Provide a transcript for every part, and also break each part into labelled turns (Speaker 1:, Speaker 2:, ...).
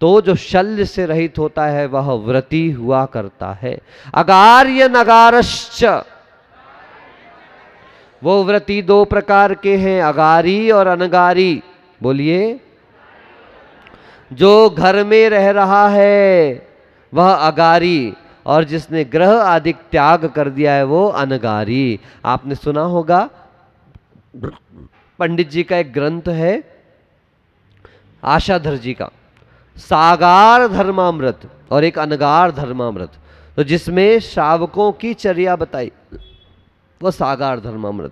Speaker 1: तो जो शल्य से रहित होता है वह व्रती हुआ करता है। अगार्य नगारश्च, वो व्रती दो प्रकार के हैं, अगारी और अनगारी। बोलिए, जो घर में रह रहा है वह अगारी, और जिसने ग्रह आदि त्याग कर दिया है वो अनगारी। आपने सुना होगा, पंडित जी का एक ग्रंथ है आशाधर जी का, सागार धर्मामृत और एक अनगार धर्मामृत। तो जिसमें श्रावकों की चर्या बताई वो सागार धर्मामृत,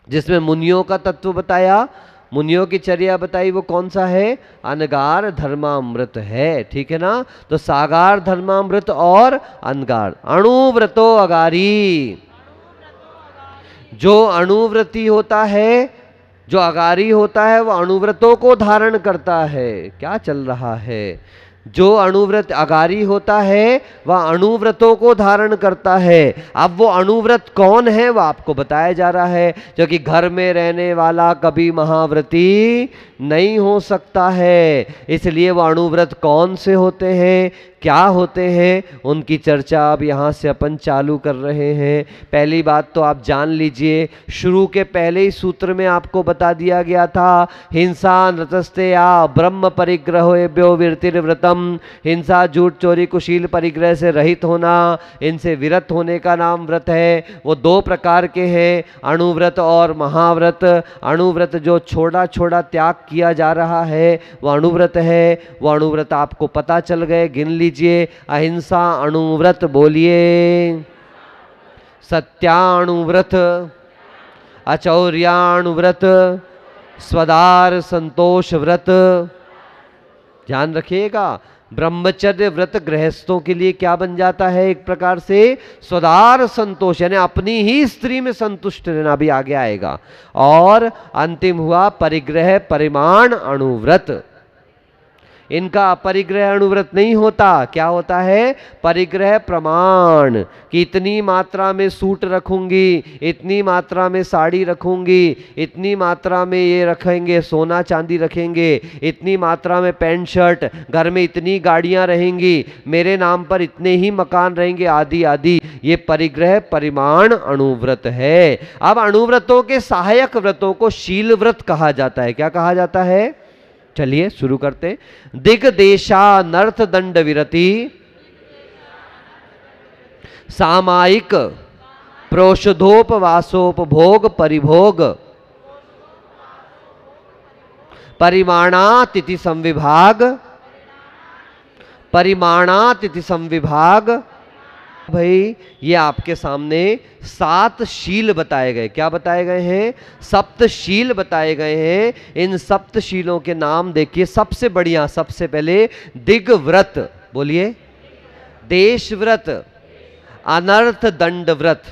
Speaker 1: जिसमें मुनियों का तत्व बताया, मुनियों की चर्या बताई, वो कौन सा है? अनगार धर्मामृत है। ठीक है ना? तो सागार धर्मामृत और अनगार। अणुव्रतो अगारी, जो अणुव्रती होता है, जो अगारी होता है, वो अणुव्रतों को धारण करता है। क्या चल रहा है? जो अणुव्रत अगारी होता है वह अणुव्रतों को धारण करता है। अब वो अणुव्रत कौन है वो आपको बताया जा रहा है, जो कि घर में रहने वाला कभी महाव्रती नहीं हो सकता है। इसलिए वो अणुव्रत कौन से होते हैं, क्या होते हैं, उनकी चर्चा अब यहाँ से अपन चालू कर रहे हैं। पहली बात तो आप जान लीजिए, शुरू के पहले ही सूत्र में आपको बता दिया गया था, हिंसा नृतस्तेया ब्रह्म परिग्रहोभ्यो विरतिर्व्रतम। हिंसा, झूठ, चोरी, कुशील परिग्रह से रहित होना, इनसे विरत होने का नाम व्रत है। वो दो प्रकार के हैं, अणुव्रत और महाव्रत। अणुव्रत जो छोड़ा छोड़ा त्याग किया जा रहा है वो अणुव्रत है। वो अणुव्रत आपको पता चल गए, गिन लीजिए। अहिंसा अणुव्रत, बोलिए। सत्याणुव्रत, अचौर्याणुव्रत, स्वदार संतोष व्रत। ध्यान रखिएगा, ब्रह्मचर्य व्रत गृहस्थों के लिए क्या बन जाता है? एक प्रकार से स्वदार संतोष, यानी अपनी ही स्त्री में संतुष्ट रहना, भी आगे आएगा। और अंतिम हुआ परिग्रह परिमाण अणुव्रत। इनका अपरिग्रह अणुव्रत नहीं होता, क्या होता है? परिग्रह प्रमाण, कि इतनी मात्रा में सूट रखूंगी, इतनी मात्रा में साड़ी रखूंगी, इतनी मात्रा में ये रखेंगे, सोना चांदी रखेंगे, इतनी मात्रा में पैंट शर्ट, घर में इतनी गाड़ियां रहेंगी, मेरे नाम पर इतने ही मकान रहेंगे, आदि आदि। ये परिग्रह परिमाण अणुव्रत है। अब अणुव्रतों के सहायक व्रतों को शील व्रत कहा जाता है। क्या कहा जाता है? चलिए शुरू करते। दिग्देशा नर्थ दंड विरति, सामायिक प्रोषधोपवासोपभोग परिभोग, परिमाणातिथि संविभाग, परिमाणातिथि संविभाग। भाई ये आपके सामने 7 शील बताए गए। क्या बताए गए हैं? 7 शील बताए गए हैं। इन 7 शीलों के नाम देखिए। सबसे बढ़िया, सबसे पहले दिग्व्रत, बोलिए। देशव्रत, अनर्थ दंड व्रत,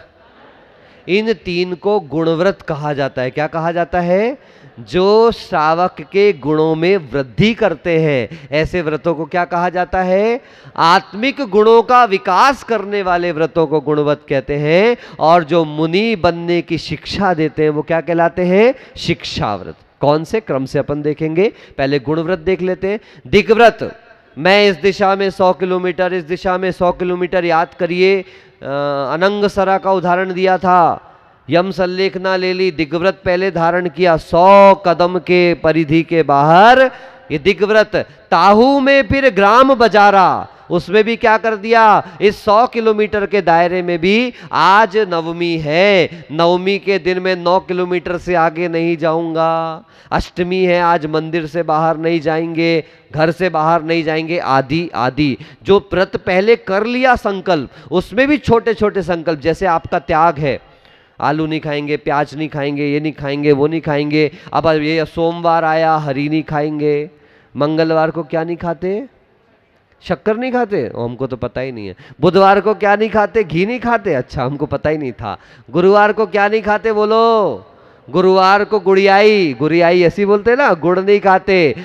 Speaker 1: इन 3 को गुणव्रत कहा जाता है। क्या कहा जाता है? जो श्रावक के गुणों में वृद्धि करते हैं, ऐसे व्रतों को क्या कहा जाता है? आत्मिक गुणों का विकास करने वाले व्रतों को गुणव्रत कहते हैं। और जो मुनि बनने की शिक्षा देते हैं वो क्या कहलाते हैं? शिक्षाव्रत। कौन से क्रम से अपन देखेंगे? पहले गुणव्रत देख लेते हैं। दिग्व्रत, मैं इस दिशा में 100 किलोमीटर, इस दिशा में 100 किलोमीटर, याद करिए अनंगसरा का उदाहरण दिया था। यम सल्लेखना ले ली, दिग्व्रत पहले धारण किया, 100 कदम के परिधि के बाहर ये दिग्व्रत। ताहू में फिर ग्राम बजारा, उसमें भी क्या कर दिया? इस 100 किलोमीटर के दायरे में भी आज नवमी है, नवमी के दिन में 9 किलोमीटर से आगे नहीं जाऊंगा। अष्टमी है, आज मंदिर से बाहर नहीं जाएंगे, घर से बाहर नहीं जाएंगे, आदि आदि। जो व्रत पहले कर लिया संकल्प, उसमें भी छोटे छोटे संकल्प, जैसे आपका त्याग है, आलू नहीं खाएंगे, प्याज नहीं खाएंगे, ये नहीं खाएंगे, वो नहीं खाएंगे। अब ये सोमवार आया, हरी नहीं खाएंगे। मंगलवार को क्या नहीं खाते? शक्कर नहीं खाते, हमको तो पता ही नहीं है। बुधवार को क्या नहीं खाते? घी नहीं खाते, अच्छा हमको पता ही नहीं था। गुरुवार को क्या नहीं खाते? बोलो। गुरुवार को गुड़ियाई, गुड़ियाई ऐसी बोलते ना, गुड़ नहीं खाते।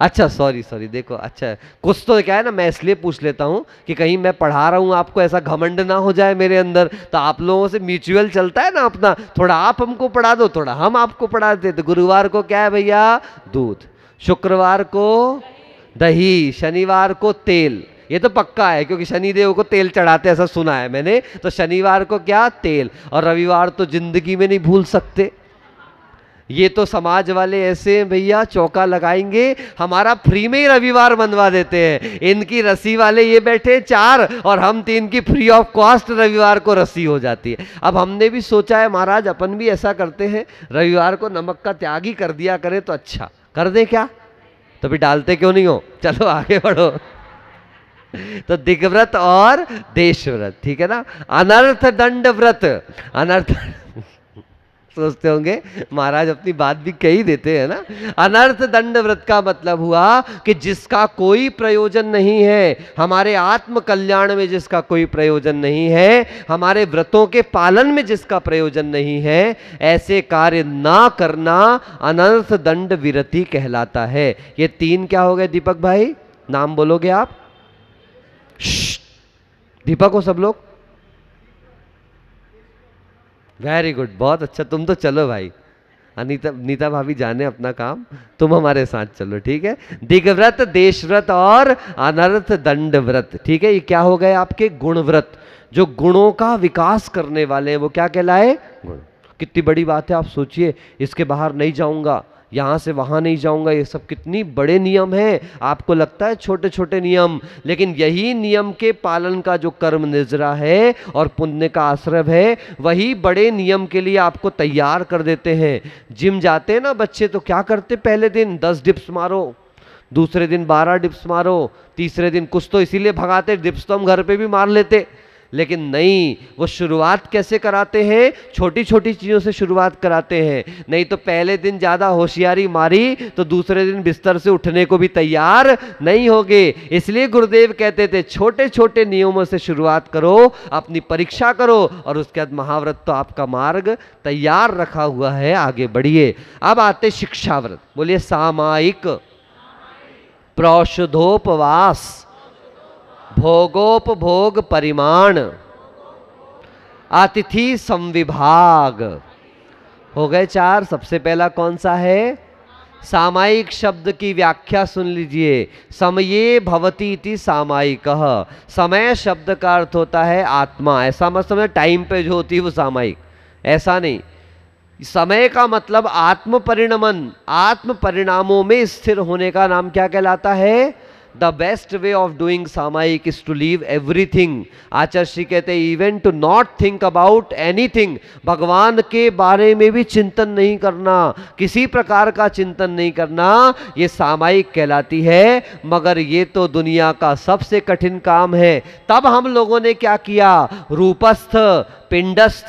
Speaker 1: अच्छा सॉरी देखो, अच्छा कुछ तो क्या है ना, मैं इसलिए पूछ लेता हूं कि कहीं मैं पढ़ा रहा हूं आपको ऐसा घमंड ना हो जाए मेरे अंदर। तो आप लोगों से म्यूचुअल चलता है ना अपना, थोड़ा आप हमको पढ़ा दो, थोड़ा हम आपको पढ़ा देते। गुरुवार को क्या है भैया? दूध। शुक्रवार को दही, शनिवार को तेल। ये तो पक्का है क्योंकि शनिदेव को तेल चढ़ाते ऐसा सुना है मैंने। तो शनिवार को क्या, तेल। और रविवार तो जिंदगी में नहीं भूल सकते। ये तो समाज वाले ऐसे हैं भैया, चौका लगाएंगे, हमारा फ्री में ही रविवार बनवा देते हैं। इनकी रस्सी वाले ये बैठे 4 और हम 3 की फ्री ऑफ कॉस्ट रविवार को रस्सी हो जाती है। अब हमने भी सोचा है महाराज अपन भी ऐसा करते हैं, रविवार को नमक का त्याग ही कर दिया करें तो अच्छा। कर दे क्या? तो भी डालते क्यों नहीं हो? चलो आगे बढ़ो। तो दिग्व्रत और देश व्रत, ठीक है ना। अनर्थ दंड व्रत, अनर्थ सोचते होंगे महाराज अपनी बात भी कह ही देते हैं ना। अनर्थ दंड व्रत का मतलब हुआ कि जिसका कोई प्रयोजन नहीं है, हमारे आत्म कल्याण में जिसका कोई प्रयोजन नहीं है, हमारे व्रतों के पालन में जिसका प्रयोजन नहीं है, ऐसे कार्य ना करना अनर्थ दंड विरति कहलाता है। ये 3 क्या हो गए दीपक भाई? नाम बोलोगे आप? दीपक हो सब लोग? वेरी गुड, बहुत अच्छा। तुम तो चलो भाई, नीता भाभी जाने अपना काम, तुम हमारे साथ चलो, ठीक है। दिग्व्रत, देशव्रत और अनर्थ दंड व्रत, ठीक है। ये क्या हो गए आपके? गुण व्रत। जो गुणों का विकास करने वाले हैं वो क्या कहलाए? गुण। कितनी बड़ी बात है, आप सोचिए। इसके बाहर नहीं जाऊंगा, यहाँ से वहाँ नहीं जाऊंगा, ये सब कितनी बड़े नियम हैं। आपको लगता है छोटे छोटे नियम, लेकिन यही नियम के पालन का जो कर्म निजरा है और पुण्य का आश्रय है, वही बड़े नियम के लिए आपको तैयार कर देते हैं। जिम जाते हैं ना बच्चे, तो क्या करते? पहले दिन 10 डिप्स मारो, दूसरे दिन 12 डिप्स मारो, तीसरे दिन कुछ तो इसीलिए भगाते, डिप्स तो हम घर पे भी मार लेते, लेकिन नहीं, वो शुरुआत कैसे कराते हैं? छोटी छोटी चीज़ों से शुरुआत कराते हैं। नहीं तो पहले दिन ज़्यादा होशियारी मारी तो दूसरे दिन बिस्तर से उठने को भी तैयार नहीं होगे। इसलिए गुरुदेव कहते थे छोटे छोटे नियमों से शुरुआत करो, अपनी परीक्षा करो, और उसके बाद महाव्रत तो आपका मार्ग तैयार रखा हुआ है, आगे बढ़िए। अब आते शिक्षा व्रत। बोलिए सामायिक, प्रौषधोपवास, भोगोपभोग परिमाण, अतिथि संविभाग। हो गए 4। सबसे पहला कौन सा है? सामायिक शब्द की व्याख्या सुन लीजिए। समये भवति इति सामायिकः। समय शब्द का अर्थ होता है आत्मा। ऐसा मत समझ टाइम पे जो होती है वो सामायिक, ऐसा नहीं। समय का मतलब आत्म परिणमन, आत्म परिणामों में स्थिर होने का नाम क्या कहलाता है? The best way of doing samayik is to leave everything. Acharya Shri कहते हैं even to not think about anything. भगवान के बारे में भी चिंतन नहीं करना, किसी प्रकार का चिंतन नहीं करना, ये सामायिक कहलाती है। मगर ये तो दुनिया का सबसे कठिन काम है। तब हम लोगों ने क्या किया? रूपस्थ, पिंडस्थ,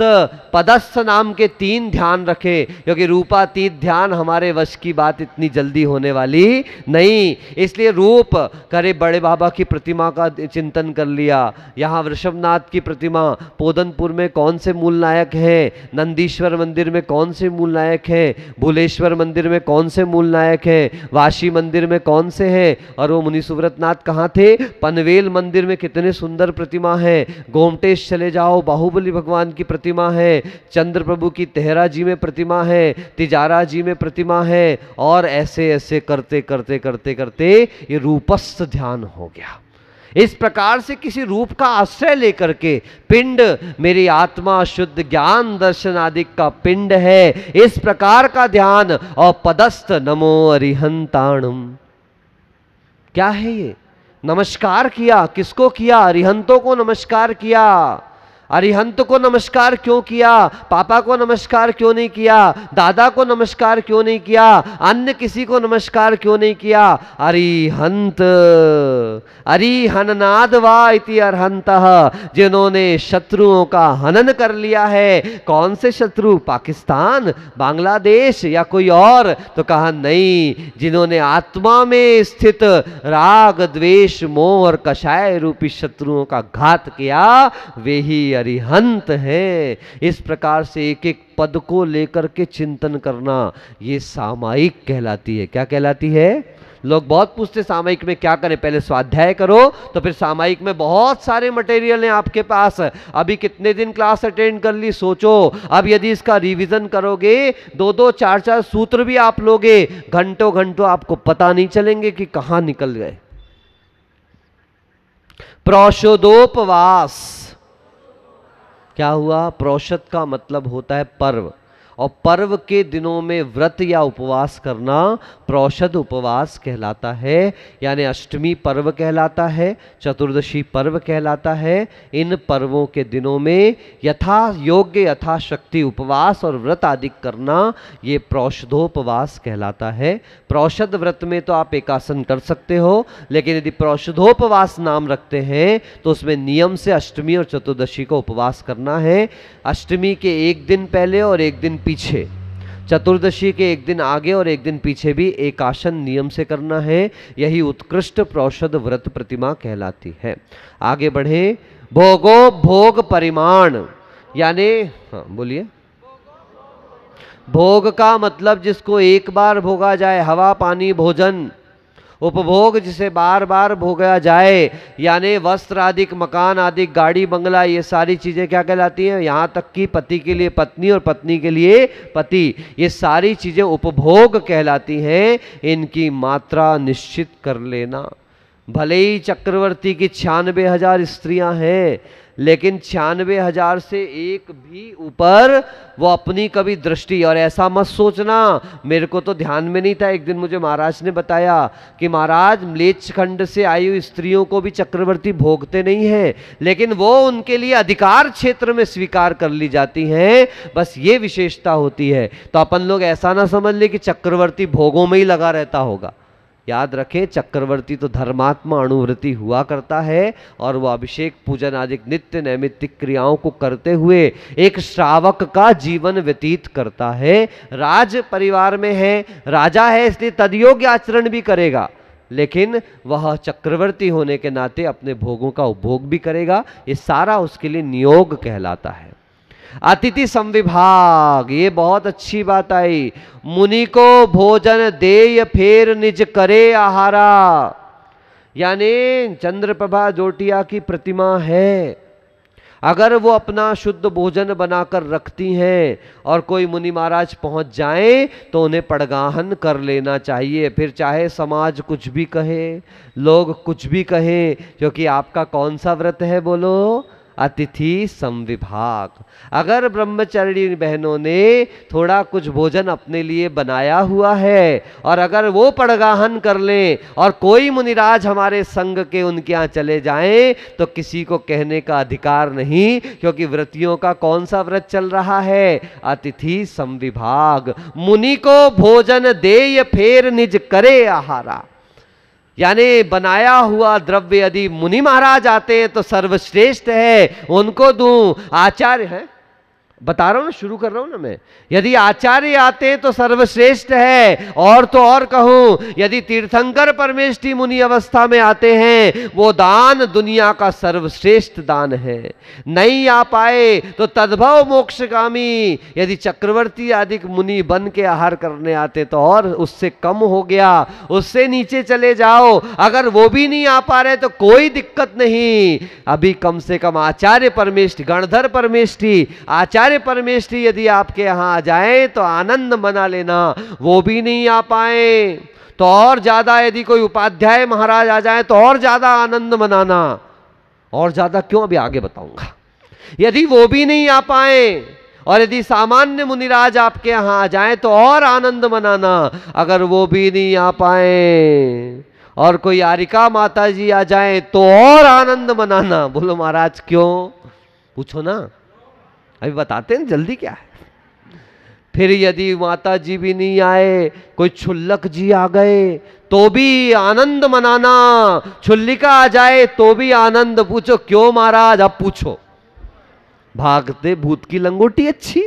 Speaker 1: पदस्थ नाम के 3 ध्यान रखे, क्योंकि रूपातीत ध्यान हमारे वश की बात इतनी जल्दी होने वाली नहीं। इसलिए रूप करे बड़े बाबा की प्रतिमा का चिंतन कर लिया। यहाँ वृषभनाथ की प्रतिमा, पोदनपुर में कौन से मूल नायक हैं, नंदीश्वर मंदिर में कौन से मूल नायक हैं, भूलेश्वर मंदिर में कौन से मूल नायक हैं, वाशी मंदिर में कौन से हैं, और वो मुनि सुव्रतनाथ कहाँ थे? पनवेल मंदिर में कितने सुंदर प्रतिमा है। गोमटेश चले जाओ, बाहुबली भगवान की प्रतिमा है, चंद्र प्रभु की तेहरा जी में प्रतिमा है, तिजारा जी में प्रतिमा है, और ऐसे ऐसे करते करते करते करते ये रूपस्थ ध्यान हो गया। इस प्रकार से किसी रूप का आश्रय लेकर के, पिंड मेरी आत्मा शुद्ध ज्ञान दर्शन आदि का पिंड है, इस प्रकार का ध्यान। और पदस्थ नमो अरिहंताणम, क्या है ये? नमस्कार किया। किसको किया? अरिहंतों को नमस्कार किया। अरिहंत को नमस्कार क्यों किया? पापा को नमस्कार क्यों नहीं किया? दादा को नमस्कार क्यों नहीं किया? अन्य किसी को नमस्कार क्यों नहीं किया? अरिहंत, अरिहननाद वा इति अर्हंतः, जिन्होंने शत्रुओं का हनन कर लिया है। कौन से शत्रु? पाकिस्तान, बांग्लादेश या कोई और? तो कहा नहीं, जिन्होंने आत्मा में स्थित राग द्वेष मोह और कषाय रूपी शत्रुओं का घात किया, वे ही अरिहंत है। इस प्रकार से एक एक पद को लेकर के चिंतन करना, ये सामायिक कहलाती है। क्या कहलाती है? लोग बहुत पूछते सामयिक में क्या करें, पहले स्वाध्याय करो तो फिर सामयिक में बहुत सारे मटेरियल हैं आपके पास। अभी कितने दिन क्लास अटेंड कर ली सोचो, अब यदि इसका रिवीजन करोगे, 2-2 4-4 सूत्र भी आप लोगे, घंटों घंटों आपको पता नहीं चलेंगे कि कहां निकल गए। प्रोषदोपवास क्या हुआ? प्रोषद का मतलब होता है पर्व, और पर्व के दिनों में व्रत या उपवास करना प्रोषद उपवास कहलाता है, यानी अष्टमी पर्व कहलाता है, चतुर्दशी पर्व कहलाता है। इन पर्वों के दिनों में यथा योग्य यथाशक्ति उपवास और व्रत आदि करना, ये प्रोषदोपवास कहलाता है। प्रोषद व्रत में तो आप एकासन कर सकते हो, लेकिन यदि प्रोषदोपवास नाम रखते हैं तो उसमें नियम से अष्टमी और चतुर्दशी को उपवास करना है। अष्टमी के एक दिन पहले और एक दिन पीछे, चतुर्दशी के एक दिन आगे और एक दिन पीछे भी एकासन नियम से करना है। यही उत्कृष्ट प्रोषद व्रत प्रतिमा कहलाती है। आगे बढ़े। भोगो भोग परिमाण, यानी हाँ बोलिए। भोग का मतलब जिसको एक बार भोगा जाए, हवा पानी भोजन। उपभोग जिसे बार बार भोगा जाए, यानी वस्त्र आदि, मकान आदि, गाड़ी बंगला, ये सारी चीजें क्या कहलाती हैं? यहाँ तक कि पति के लिए पत्नी और पत्नी के लिए पति, ये सारी चीजें उपभोग कहलाती हैं। इनकी मात्रा निश्चित कर लेना। भले ही चक्रवर्ती की 96,000 स्त्रियां हैं, लेकिन 96,000 से एक भी ऊपर वो अपनी कभी दृष्टि, और ऐसा मत सोचना, मेरे को तो ध्यान में नहीं था, एक दिन मुझे महाराज ने बताया कि महाराज म्लेच्छ खंड से आई हुई स्त्रियों को भी चक्रवर्ती भोगते नहीं हैं, लेकिन वो उनके लिए अधिकार क्षेत्र में स्वीकार कर ली जाती हैं, बस ये विशेषता होती है। तो अपन लोग ऐसा ना समझ ले कि चक्रवर्ती भोगों में ही लगा रहता होगा। याद रखें, चक्रवर्ती तो धर्मात्मा अणुव्रती हुआ करता है, और वह अभिषेक पूजन आदि नित्य नैमित्तिक क्रियाओं को करते हुए एक श्रावक का जीवन व्यतीत करता है। राज परिवार में है, राजा है, इसलिए तदयोग्य आचरण भी करेगा, लेकिन वह चक्रवर्ती होने के नाते अपने भोगों का उपभोग भी करेगा। ये सारा उसके लिए नियोग कहलाता है। अतिथि संविभाग, ये बहुत अच्छी बात आई। मुनि को भोजन देय फेर निज करे आहारा, यानी चंद्रप्रभा जोटिया की प्रतिमा है, अगर वो अपना शुद्ध भोजन बनाकर रखती हैं और कोई मुनि महाराज पहुंच जाएं तो उन्हें पड़गाहन कर लेना चाहिए। फिर चाहे समाज कुछ भी कहे, लोग कुछ भी कहें, क्योंकि आपका कौन सा व्रत है बोलो? अतिथि संविभाग। अगर ब्रह्मचारिणी बहनों ने थोड़ा कुछ भोजन अपने लिए बनाया हुआ है और अगर वो पड़गाहन कर लें और कोई मुनिराज हमारे संग के उनके यहाँ चले जाएं तो किसी को कहने का अधिकार नहीं, क्योंकि व्रतियों का कौन सा व्रत चल रहा है? अतिथि संविभाग। मुनि को भोजन देय फेर निज करे आहारा, यानी बनाया हुआ द्रव्य यदि मुनि महाराज आते हैं तो सर्वश्रेष्ठ है, उनको दूं। आचार्य है, बता रहा हूं ना, शुरू कर रहा हूं ना मैं। यदि आचार्य आते हैं तो सर्वश्रेष्ठ है, और तो और कहूं, यदि तीर्थंकर परमेष्ठी मुनि अवस्था में आते हैं, वो दान दुनिया का सर्वश्रेष्ठ दान है। नहीं आ पाए तो तद्भव मोक्षगामी, यदि चक्रवर्ती आदि मुनि बन के आहार करने आते तो और उससे कम हो गया, उससे नीचे चले जाओ। अगर वो भी नहीं आ पा रहे तो कोई दिक्कत नहीं, अभी कम से कम आचार्य परमेष्ठी, गणधर परमेष्ठी, आचार्य परमेष्ठी यदि आपके यहां आ जाएं तो आनंद मना लेना। वो भी नहीं आ पाए तो और ज्यादा, यदि कोई उपाध्याय महाराज आ जाए तो और ज्यादा आनंद मनाना। और ज्यादा क्यों, अभी आगे बताऊंगा। यदि वो भी नहीं आ पाए और यदि सामान्य मुनिराज आपके यहां आ जाए तो और आनंद मनाना। अगर वो भी नहीं आ पाए और कोई आरिका माता जी आ जाए तो और आनंद मनाना। बोलो महाराज क्यों? पूछो ना, अभी बताते हैं, जल्दी क्या है। फिर यदि माता जी भी नहीं आए, कोई छुल्लक जी आ गए तो भी आनंद मनाना। छुल्लिका आ जाए तो भी आनंद। पूछो क्यों महाराज? अब पूछो। भागते भूत की लंगोटी अच्छी।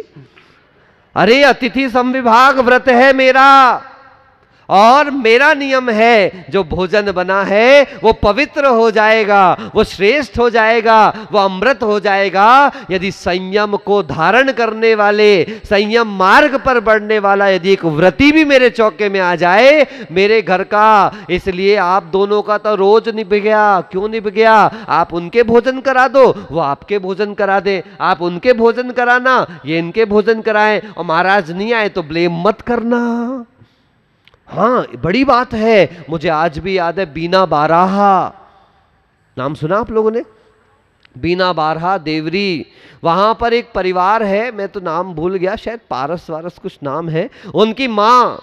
Speaker 1: अरे अतिथि संविभाग व्रत है मेरा, और मेरा नियम है जो भोजन बना है वो पवित्र हो जाएगा, वो श्रेष्ठ हो जाएगा, वो अमृत हो जाएगा यदि संयम को धारण करने वाले, संयम मार्ग पर बढ़ने वाला यदि एक व्रती भी मेरे चौके में आ जाए मेरे घर का। इसलिए आप दोनों का तो रोज निभ गया। क्यों निभ गया? आप उनके भोजन करा दो, वो आपके भोजन करा दे, आप उनके भोजन कराना, ये इनके भोजन कराएं, और महाराज नहीं आए तो ब्लेम मत करना। हाँ, बड़ी बात है। मुझे आज भी याद है बीना बाराहा, नाम सुना आप लोगों ने? बीना बारहा देवरी, वहां पर एक परिवार है, मैं तो नाम भूल गया, शायद पारस वारस कुछ नाम है। उनकी माँ,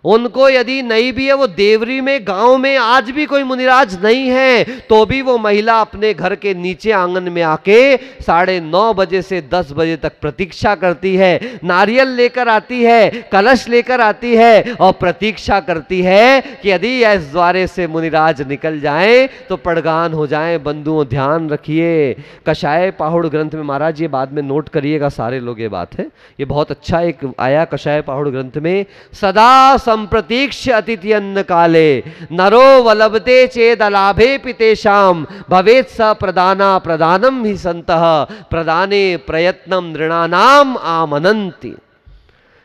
Speaker 1: उनको यदि नहीं भी है, वो देवरी में गांव में आज भी कोई मुनिराज नहीं है तो भी वो महिला अपने घर के नीचे आंगन में आके 9:30 बजे से 10 बजे तक प्रतीक्षा करती है। नारियल लेकर आती है, कलश लेकर आती है और प्रतीक्षा करती है कि यदि इस द्वारे से मुनिराज निकल जाएं तो पड़गान हो जाएं। बंधुओं ध्यान रखिए, कषाय पाहुड़ ग्रंथ में, महाराज ये बाद में नोट करिएगा सारे लोग, ये बात है, ये बहुत अच्छा एक आया कषाय पाहुड़ ग्रंथ में, सदा संप्रतीक्ष्य अतिथि अन्न काले नरो वलभते चेद अलाभे पितेषाम भवेत् स प्रदाना प्रदानम ही संतः प्रदाने प्रयत्नम नृणानाम आमनन्ति।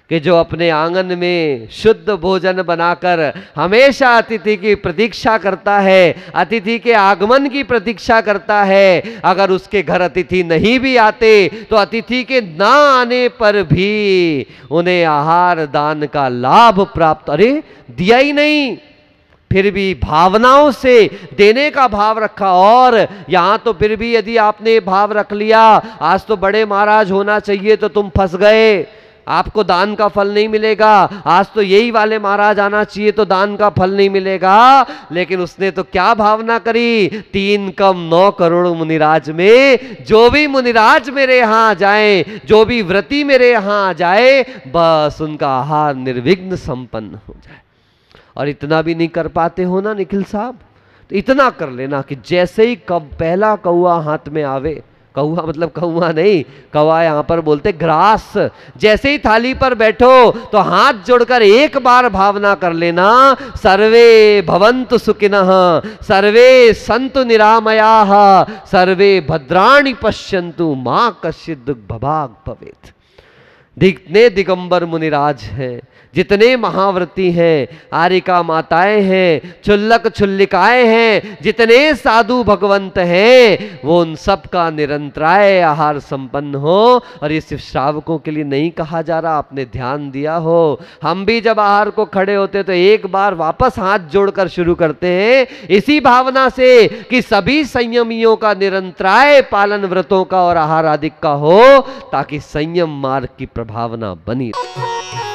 Speaker 1: कि जो अपने आंगन में शुद्ध भोजन बनाकर हमेशा अतिथि की प्रतीक्षा करता है, अतिथि के आगमन की प्रतीक्षा करता है, अगर उसके घर अतिथि नहीं भी आते तो अतिथि के ना आने पर भी उन्हें आहार दान का लाभ प्राप्त, अरे दिया ही नहीं फिर भी भावनाओं से देने का भाव रखा। और यहां तो फिर भी यदि आपने भाव रख लिया आज तो बड़े महाराज होना चाहिए तो तुम फंस गए, आपको दान का फल नहीं मिलेगा, आज तो यही वाले महाराज आना चाहिए तो दान का फल नहीं मिलेगा। लेकिन उसने तो क्या भावना करी, 3 कम 9 करोड़ मुनिराज में जो भी मुनिराज मेरे यहां आ जाए, जो भी व्रती मेरे यहां आ जाए, बस उनका आहार निर्विघ्न संपन्न हो जाए। और इतना भी नहीं कर पाते हो ना निखिल साहब, तो इतना कर लेना कि जैसे ही पहला कौआ हाथ में आवे, कौआ मतलब कौआ नहीं, कौआ यहां पर बोलते ग्रास, जैसे ही थाली पर बैठो तो हाथ जोड़कर एक बार भावना कर लेना, सर्वे भवन्तु सुखिनः, सर्वे सन्तु निरामयाः, सर्वे भद्राणि पश्यन्तु मा कश्चित् दुर्भभाग् भवेत्। जितने दिगंबर मुनिराज हैं, जितने महाव्रती हैं, आरिका माताएं हैं, क्षुल्लक क्षुल्लिकाएं हैं, जितने साधु भगवंत हैं, वो उन सब का निरंतराय आहार संपन्न हो। और ये सिर्फ श्रावकों के लिए नहीं कहा जा रहा, आपने ध्यान दिया हो, हम भी जब आहार को खड़े होते तो एक बार वापस हाथ जोड़कर शुरू करते हैं इसी भावना से कि सभी संयमियों का निरंतराय पालन व्रतों का और आहार आदि का हो, ताकि संयम मार्ग की प्रभावना बनी रहे।